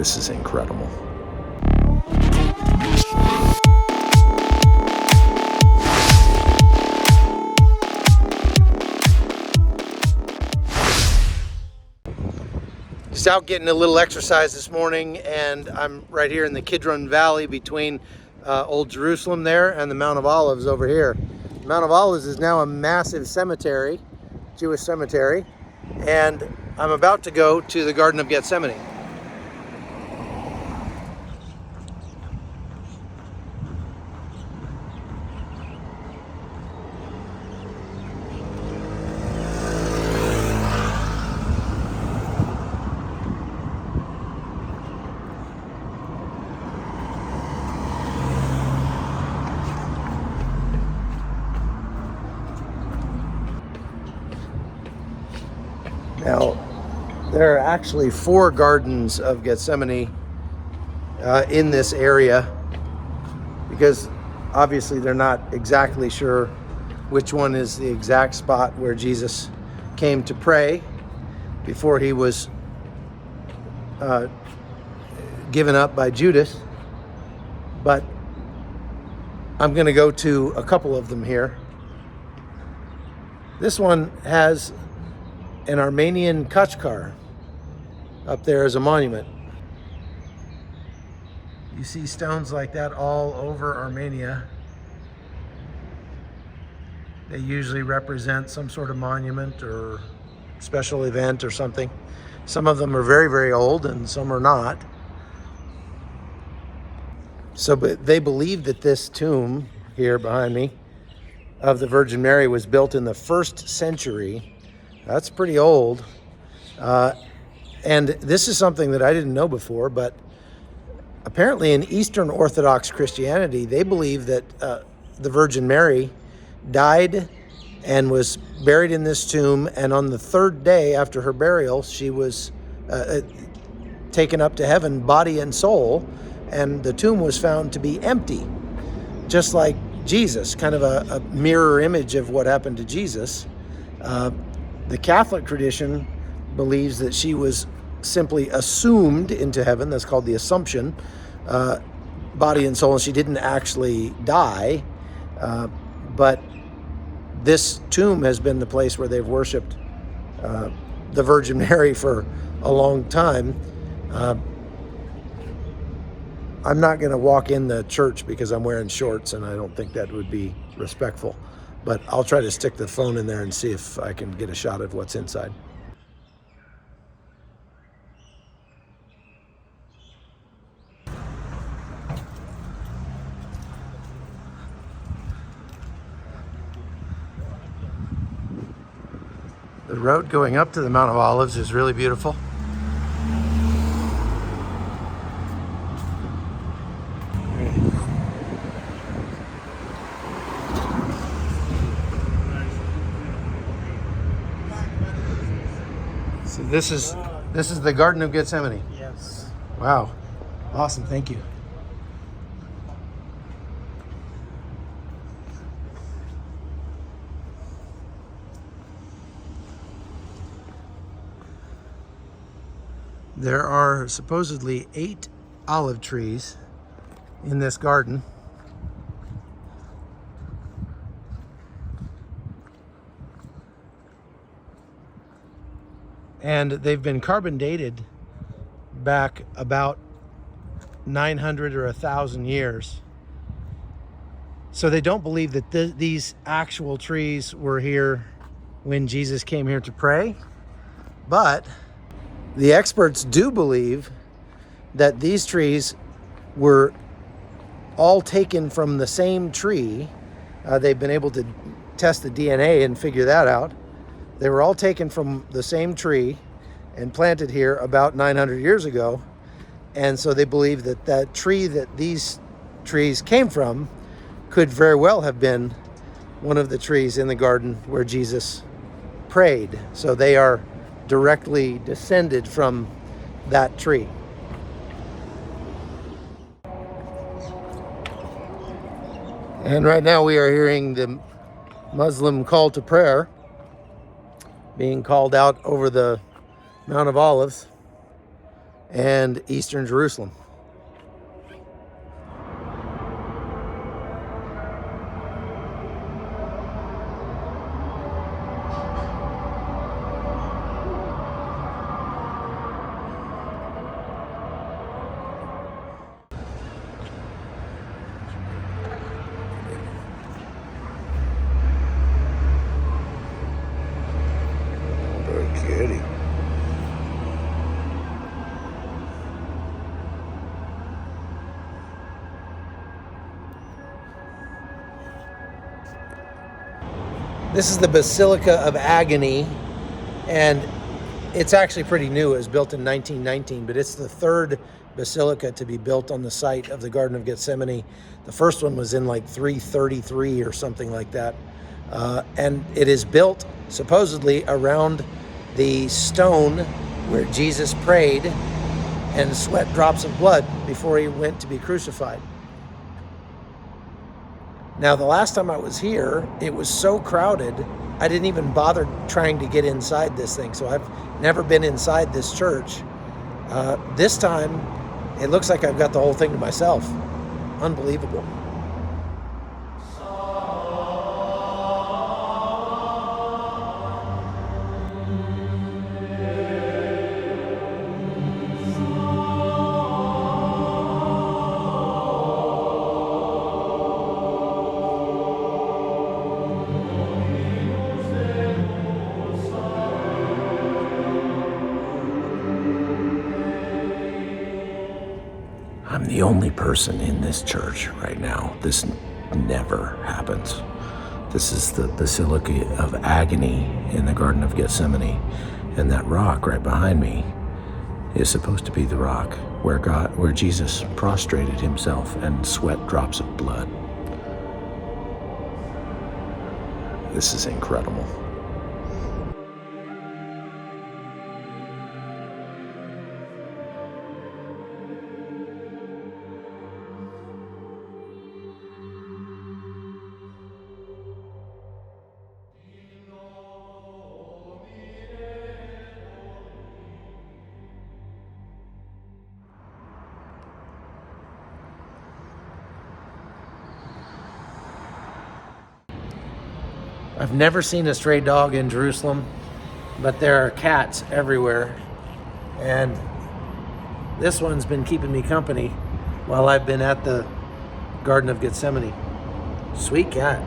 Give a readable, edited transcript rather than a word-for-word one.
This is incredible. Just out getting a little exercise this morning, and I'm right here in the Kidron Valley between Old Jerusalem there and the Mount of Olives over here. The Mount of Olives is now a massive cemetery, Jewish cemetery, and I'm about to go to the Garden of Gethsemane. Now, there are actually 4 gardens of Gethsemane in this area, because obviously they're not exactly sure which one is the exact spot where Jesus came to pray before he was given up by Judas. But I'm going to go to a couple of them here. This one has an Armenian Kachkar up there as a monument. You see stones like that all over Armenia. They usually represent some sort of monument or special event or something. Some of them are very, very old and some are not. So, but they believe that this tomb here behind me of the Virgin Mary was built in the 1st century. That's pretty old. And this is something that I didn't know before, but apparently in Eastern Orthodox Christianity, they believe that the Virgin Mary died and was buried in this tomb, and on the 3rd day after her burial, she was taken up to heaven, body and soul, and the tomb was found to be empty, just like Jesus, kind of a mirror image of what happened to Jesus. The Catholic tradition believes that she was simply assumed into heaven. That's called the Assumption, body and soul, and she didn't actually die. But this tomb has been the place where they've worshipped the Virgin Mary for a long time. I'm not going to walk in the church because I'm wearing shorts, and I don't think that would be respectful. But I'll try to stick the phone in there and see if I can get a shot of what's inside. The road going up to the Mount of Olives is really beautiful. So this is the Garden of Gethsemane. Yes. Wow. Awesome. Thank you. There are supposedly 8 olive trees in this garden. And they've been carbon dated back about 900 or 1,000 years. So they don't believe that these actual trees were here when Jesus came here to pray. But the experts do believe that these trees were all taken from the same tree. They've been able to test the DNA and figure that out. They were all taken from the same tree and planted here about 900 years ago. And so they believe that that tree that these trees came from could very well have been one of the trees in the garden where Jesus prayed. So they are directly descended from that tree. And right now we are hearing the Muslim call to prayer being called out over the Mount of Olives. and Eastern Jerusalem. Kitty. This is the Basilica of Agony, and it's actually pretty new. It was built in 1919, but it's the third basilica to be built on the site of the Garden of Gethsemane. The first one was in like 333 or something like that. And it is built supposedly around the stone where Jesus prayed and sweat drops of blood before he went to be crucified. Now, the last time I was here, it was so crowded, I didn't even bother trying to get inside this thing. So I've never been inside this church. This time, it looks like I've got the whole thing to myself. Unbelievable. I'm the only person in this church right now. This never happens. This is the Basilica of Agony in the Garden of Gethsemane. And that rock right behind me is supposed to be the rock where Jesus prostrated himself and sweat drops of blood. This is incredible. I've never seen a stray dog in Jerusalem, but there are cats everywhere. And this one's been keeping me company while I've been at the Garden of Gethsemane. Sweet cat.